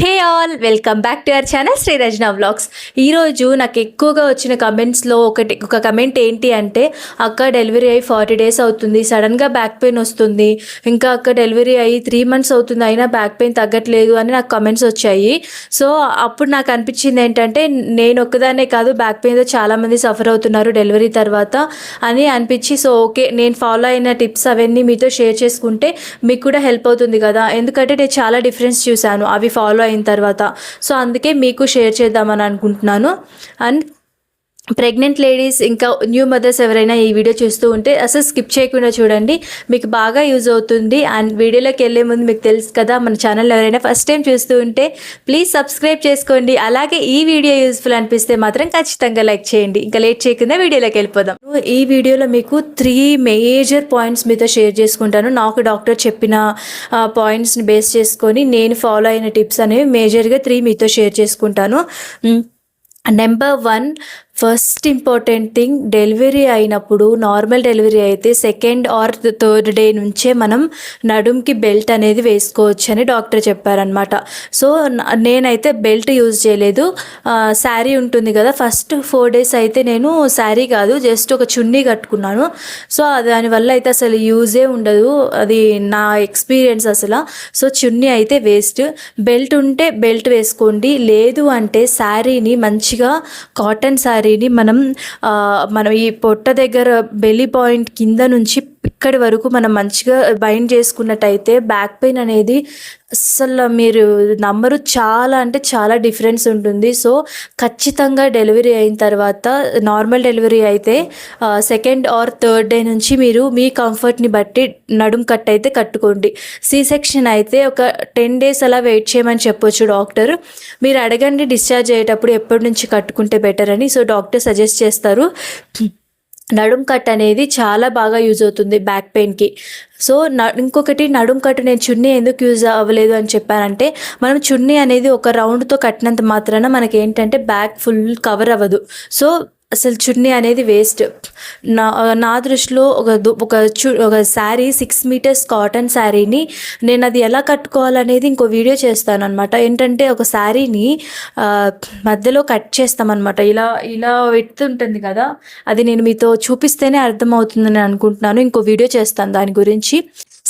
Hey all, welcome back to our channel Sri Rajana vlogs. ఈరోజు నాకు ఎక్కువగా వచ్చిన కమెంట్స్లో ఒక కమెంట్ ఏంటి అంటే, అక్క డెలివరీ అయ్యి 40 days అవుతుంది, సడన్గా బ్యాక్ పెయిన్ వస్తుంది, ఇంకా అక్క డెలివరీ అయ్యి 3 months అవుతుంది, అయినా బ్యాక్ పెయిన్ తగ్గట్లేదు అని నాకు కమెంట్స్ వచ్చాయి. సో అప్పుడు నాకు అనిపించింది ఏంటంటే, నేను ఒక్కదాన్నే కాదు, బ్యాక్ పెయిన్తో చాలామంది సఫర్ అవుతున్నారు డెలివరీ తర్వాత అని అనిపించి, సో ఓకే, నేను ఫాలో అయిన టిప్స్ అవన్నీ మీతో షేర్ చేసుకుంటే మీకు కూడా హెల్ప్ అవుతుంది కదా. ఎందుకంటే నేను చాలా డిఫరెన్స్ చూశాను అవి ఫాలో అయిన తర్వాత. సో అందుకే మీకు షేర్ చేద్దామని అనుకుంటున్నాను. అండ్ ప్రెగ్నెంట్ లేడీస్ ఇంకా న్యూ మదర్స్ ఎవరైనా ఈ వీడియో చూస్తూ ఉంటే అసలు స్కిప్ చేయకుండా చూడండి, మీకు బాగా యూజ్ అవుతుంది. అండ్ వీడియోలోకి వెళ్ళే ముందు మీకు తెలుసు కదా, మన ఛానల్ ఎవరైనా ఫస్ట్ టైం చూస్తూ ఉంటే ప్లీజ్ సబ్స్క్రైబ్ చేసుకోండి. అలాగే ఈ వీడియో యూజ్ఫుల్ అనిపిస్తే మాత్రం ఖచ్చితంగా లైక్ చేయండి. ఇంకా లేట్ చేయకుండా వీడియోలోకి వెళ్ళిపోదాం. ఈ వీడియోలో మీకు 3 మేజర్ పాయింట్స్ మీతో షేర్ చేసుకుంటాను. నాకు డాక్టర్ చెప్పిన పాయింట్స్ని బేస్ చేసుకొని నేను ఫాలో అయిన టిప్స్ అనేవి మేజర్గా 3 మీతో షేర్ చేసుకుంటాను. Number 1, first important thing, delivery అయినప్పుడు నార్మల్ డెలివరీ అయితే 2nd or 3rd day నుంచే మనం నడుంకి బెల్ట్ అనేది వేసుకోవచ్చు అని డాక్టర్ చెప్పారనమాట. సో నేనైతే బెల్ట్ యూజ్ చేయలేదు, శారీ ఉంటుంది కదా, ఫస్ట్ 4 days అయితే నేను శారీ కాదు జస్ట్ ఒక చున్నీ కట్టుకున్నాను. సో దానివల్ల అయితే అసలు యూజే ఉండదు, అది నా ఎక్స్పీరియన్స్ అసలు. సో చున్నీ అయితే వేస్ట్. బెల్ట్ ఉంటే బెల్ట్ వేసుకోండి, లేదు అంటే శారీని మంచిగా కాటన్ శారీ మనం ఈ పొట్ట దగ్గర బెల్లీ పాయింట్ కింద నుంచి ఇక్కడి వరకు మనం మంచిగా బైండ్ చేసుకున్నట్టయితే బ్యాక్ పెయిన్ అనేది అసలు మీరు నమ్మరు, చాలా అంటే చాలా డిఫరెన్స్ ఉంటుంది. సో ఖచ్చితంగా డెలివరీ అయిన తర్వాత, నార్మల్ డెలివరీ అయితే 2nd or 3rd day నుంచి మీరు మీ కంఫర్ట్ని బట్టి నడుం కట్ అయితే కట్టుకోండి. సి సెక్షన్ అయితే ఒక 10 days అలా వెయిట్ చేయమని చెప్పొచ్చు డాక్టర్. మీరు అడగండి డిశ్చార్జ్ అయ్యేటప్పుడు ఎప్పటి నుంచి కట్టుకుంటే బెటర్ అని. సో డాక్టర్ సజెస్ట్ చేస్తారు. నడుం కట్ అనేది చాలా బాగా యూజ్ అవుతుంది బ్యాక్ పెయిన్కి. సో ఇంకొకటి, నడుం కట్ నేను చున్నీ ఎందుకు యూజ్ అవ్వలేదు అని చెప్పానంటే, మనం చున్నీ అనేది ఒక రౌండ్తో కట్టినంత మాత్రాన మనకి ఏంటంటే బ్యాక్ ఫుల్ కవర్ అవ్వదు. సో అసలు చున్నీ అనేది వేస్ట్. నా దృష్టిలో ఒక శారీ 6 meters కాటన్ శారీని నేను అది ఎలా కట్టుకోవాలనేది ఇంకో వీడియో చేస్తాను అనమాట. ఏంటంటే ఒక శారీని మధ్యలో కట్ చేస్తామన్నమాట, ఇలా ఉంటుంది కదా, అది నేను మీతో చూపిస్తేనే అర్థమవుతుందని అనుకుంటున్నాను. ఇంకో వీడియో చేస్తాను దాని గురించి.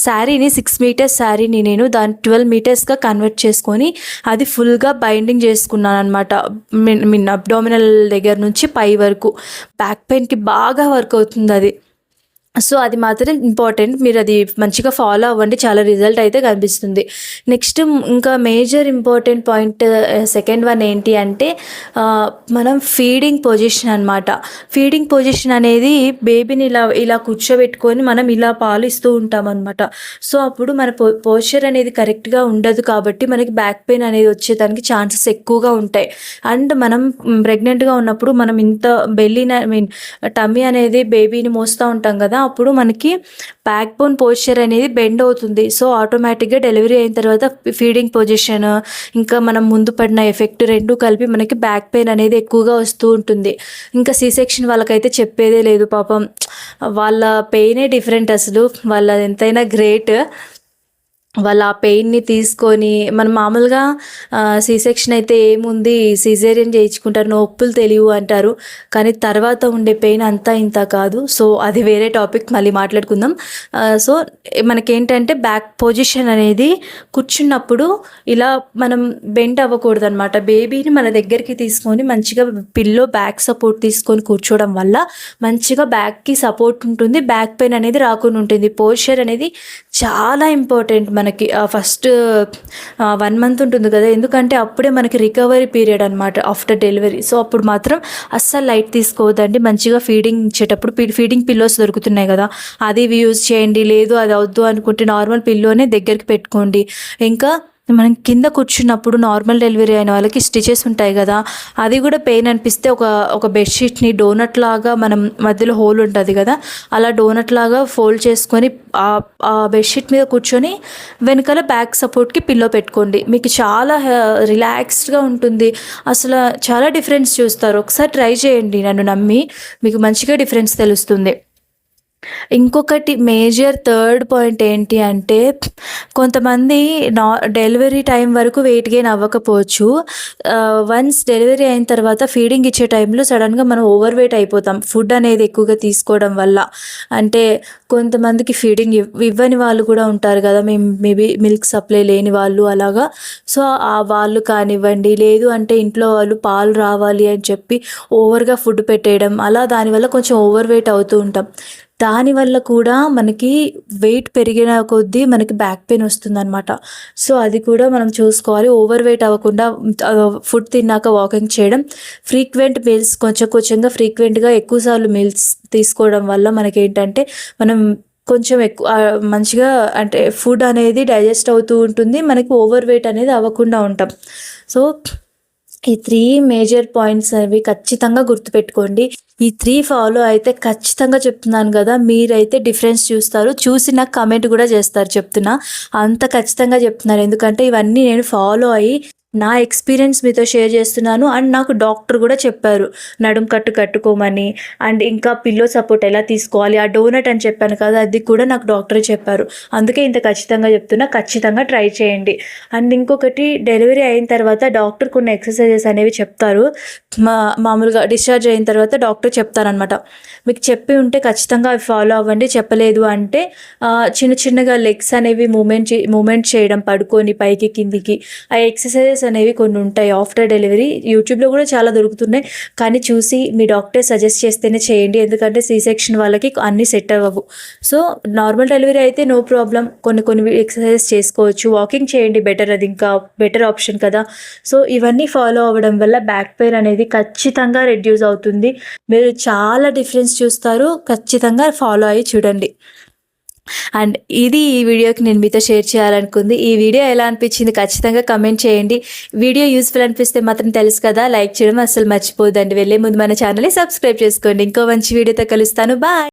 శారీని 6 meters శారీని నేను దాన్ని 12 metersగా కన్వర్ట్ చేసుకొని అది ఫుల్గా బైండింగ్ చేసుకున్నాను అనమాట. అబ్డామినల్ దగ్గర నుంచి పై వరకు బ్యాక్ పెయిన్కి బాగా వర్క్ అవుతుంది అది. సో అది మాత్రం ఇంపార్టెంట్, మీరు అది మంచిగా ఫాలో అవ్వండి, చాలా రిజల్ట్ అయితే కనిపిస్తుంది. నెక్స్ట్ ఇంకా major important point, second one ఏంటి అంటే, మనం ఫీడింగ్ పొజిషన్ అనమాట. ఫీడింగ్ పొజిషన్ అనేది బేబీని ఇలా కూర్చోబెట్టుకొని మనం ఇలా పాలు ఇస్తూ ఉంటాం అనమాట. సో అప్పుడు మన పోస్చర్ అనేది కరెక్ట్గా ఉండదు, కాబట్టి మనకి బ్యాక్ పెయిన్ అనేది వచ్చేదానికి ఛాన్సెస్ ఎక్కువగా ఉంటాయి. అండ్ మనం ప్రెగ్నెంట్గా ఉన్నప్పుడు మనం ఇంత టమ్మీ అనేది బేబీని మోస్తూ ఉంటాం కదా, అప్పుడు మనకి బ్యాక్ బోన్ పోస్చర్ అనేది బెండ్ అవుతుంది. సో ఆటోమేటిక్గా డెలివరీ అయిన తర్వాత ఫీడింగ్ పొజిషన్ ఇంకా మనం ముందు పడిన ఎఫెక్ట్ రెండు కలిపి మనకి బ్యాక్ పెయిన్ అనేది ఎక్కువగా వస్తూ ఉంటుంది. ఇంకా సి సెక్షన్ వాళ్ళకైతే చెప్పేదే లేదు పాపం, వాళ్ళ పెయినే డిఫరెంట్. అసలు వాళ్ళ ఎంతైనా గ్రేట్. వాళ్ళు ఆ పెయిన్ని తీసుకొని, మనం మామూలుగా సి సెక్షన్ అయితే ఏముంది, సిజేరియన్ చేయించుకుంటారు, నొప్పులు తెలియవు అంటారు, కానీ తర్వాత ఉండే పెయిన్ అంతా ఇంత కాదు. సో అది వేరే టాపిక్, మళ్ళీ మాట్లాడుకుందాం. సో మనకేంటంటే బ్యాక్ పొజిషన్ అనేది కూర్చున్నప్పుడు ఇలా మనం బెండ్ అవ్వకూడదు అనమాట. బేబీని మన దగ్గరికి తీసుకొని మంచిగా పిల్లో బ్యాక్ సపోర్ట్ తీసుకొని కూర్చోవడం వల్ల మంచిగా బ్యాక్కి సపోర్ట్ ఉంటుంది, బ్యాక్ పెయిన్ అనేది రాకుండా ఉంటుంది. పోస్చర్ అనేది చాలా ఇంపార్టెంట్ మనకి. ఫస్ట్ 1 month ఉంటుంది కదా, ఎందుకంటే అప్పుడే మనకి రికవరీ పీరియడ్ అనమాట ఆఫ్టర్ డెలివరీ. సో అప్పుడు మాత్రం అస్సలు లైట్ తీసుకోవద్దండి. మంచిగా ఫీడింగ్ ఇచ్చేటప్పుడు ఫీడింగ్ పిల్లోస్ దొరుకుతున్నాయి కదా, అది యూజ్ చేయండి. లేదు అది అవద్దు అనుకుంటే నార్మల్ పిల్లోనే దగ్గరికి పెట్టుకోండి. ఇంకా మనం కింద కూర్చున్నప్పుడు నార్మల్ డెలివరీ అయిన వాళ్ళకి స్టిచెస్ ఉంటాయి కదా, అది కూడా పెయిన్ అనిపిస్తే ఒక బెడ్షీట్ని డోనట్ లాగా, మనం మధ్యలో హోల్ ఉంటుంది కదా, అలా డోనట్ లాగా ఫోల్డ్ చేసుకొని ఆ బెడ్షీట్ మీద కూర్చొని వెనకాల బ్యాక్ సపోర్ట్కి పిల్లో పెట్టుకోండి. మీకు చాలా రిలాక్స్డ్గా ఉంటుంది, అసలు చాలా డిఫరెన్స్ చూస్తారు. ఒకసారి ట్రై చేయండి, నన్ను నమ్మి, మీకు మంచిగా డిఫరెన్స్ తెలుస్తుంది. ఇంకొకటి మేజర్ థర్డ్ పాయింట్ ఏంటి అంటే, కొంతమంది డెలివరీ టైం వరకు వెయిట్ గెయిన్ అవ్వకపోవచ్చు. వన్స్ డెలివరీ అయిన తర్వాత ఫీడింగ్ ఇచ్చే టైంలో సడన్‌గా మనం ఓవర్ వెయిట్ అయిపోతాం. ఫుడ్ అనేది ఎక్కువగా తీసుకోవడం వల్ల. అంటే కొంతమందికి ఫీడింగ్ ఇవ్వని వాళ్ళు కూడా ఉంటారు కదా! మేబీ మిల్క్ సప్లై లేని వాళ్ళు అలాగా. సో, వాళ్ళు కానివ్వండి, లేదు అంటే ఇంట్లో వాళ్ళు పాలు రావాలి అని చెప్పి ఓవర్‌గా ఫుడ్ పెట్టేయడం, అలా దానివల్ల కొంచెం ఓవర్ వెయిట్ అవుతూ ఉంటాం. దానివల్ల కూడా మనకి వెయిట్ పెరిగిన కొద్దీ మనకి బ్యాక్ పెయిన్ వస్తుందనమాట. సో, అది కూడా మనం చూసుకోవాలి. ఓవర్ వెయిట్ అవ్వకుండా ఫుడ్ తిన్నాక వాకింగ్ చేయడం, ఫ్రీక్వెంట్ మీల్స్ కొంచెం కొంచెంగా ఫ్రీక్వెంట్‌గా ఎక్కువ సార్లు మీల్స్ తీసుకోవడం వల్ల మనకేంటంటే మనం కొంచెం మంచిగా అంటే ఫుడ్ అనేది డైజెస్ట్ అవుతూ ఉంటుంది. మనకి ఓవర్ వెయిట్ అనేది అవ్వకుండా ఉంటాం. సో, ఈ 3 మేజర్ పాయింట్స్ అనేవి ఖచ్చితంగా గుర్తుపెట్టుకోండి. ఈ 3 ఫాలో అయితే ఖచ్చితంగా చెప్తున్నాను గదా! మీరైతే డిఫరెన్స్ చూస్తారు. చూసి నాకు కామెంట్ గూడా చేస్తారు చెప్తున్నా. అంత ఖచ్చితంగా చెప్తున్నాను. ఎందుకంటే ఇవన్నీ నేను ఫాలో అయ్యి నా ఎక్స్‌పీరియన్స్ మీతో షేర్ చేస్తున్నాను. అండ్ నాకు డాక్టర్ గూడా చెప్పారు. నడుం కట్టు కట్టుకోమని, అండ్ ఇంకా పిల్లో సపోర్ట్ ఎలా తీసుకోవాలి. ఆ డోనట్ అని చెప్పాను కదా! అది కూడా నాకు డాక్టరే చెప్పారు. అందుకే ఇంత ఖచ్చితంగా చెప్తున్నా. ఖచ్చితంగా ట్రై చేయండి. అండ్ ఇంకొకటి, డెలివరీ అయిన తర్వాత డాక్టర్ కొన్ని ఎక్సర్‌సైజెస్ అనేవి చెప్తారు. మామూలుగా డిశ్చార్జ్ అయిన తర్వాత డాక్టర్ చెప్తారనమాట. మీకు చెప్పి ఉంటే ఖచ్చితంగా అవి ఫాలో అవ్వండి. చెప్పలేదు అంటే చిన్న చిన్నగా లెగ్స్ అనేవి మూవ్‌మెంట్ చేయడం పడుకొని పైకి కిందికి. ఆ ఎక్సర్‌సైజెస్ అనేవి కొన్ని ఉంటాయి ఆఫ్టర్ డెలివరీ. యూట్యూబ్‌లో కూడా చాలా దొరుకుతున్నాయి. కానీ చూసి మీ డాక్టర్ సజెస్ట్ చేస్తేనే చేయండి. ఎందుకంటే సి సెక్షన్ వాళ్ళకి అన్నీ సెట్ అవ్వవు. సో, నార్మల్ డెలివరీ అయితే నో ప్రాబ్లమ్. కొన్ని ఎక్సర్‌సైజెస్ చేసుకోవచ్చు. వాకింగ్ చేయండి బెటర్, అది ఇంకా బెటర్ ఆప్షన్ కదా! సో, ఇవన్నీ ఫాలో అవ్వడం వల్ల బ్యాక్ పెయిన్ అనేది ఖచ్చితంగా రెడ్యూస్ అవుతుంది. మీరు చాలా డిఫరెన్స్ చూస్తారు. ఖచ్చితంగా ఫాలో అయ్యి చూడండి. అండ్ ఇది ఈ వీడియోకి నేను మీతో షేర్ చేయాలనుకుంది. ఈ వీడియో ఎలా అనిపించింది ఖచ్చితంగా కమెంట్ చేయండి. వీడియో యూస్‌ఫుల్ అనిపిస్తే మాత్రం తెలుసు కదా, లైక్ చేయడం అస్సలు మర్చిపోవద్దండి. వెళ్ళే ముందు మన ఛానల్‌ని సబ్స్క్రైబ్ చేసుకోండి. ఇంకో మంచి వీడియోతో కలుస్తాను. బాయ్.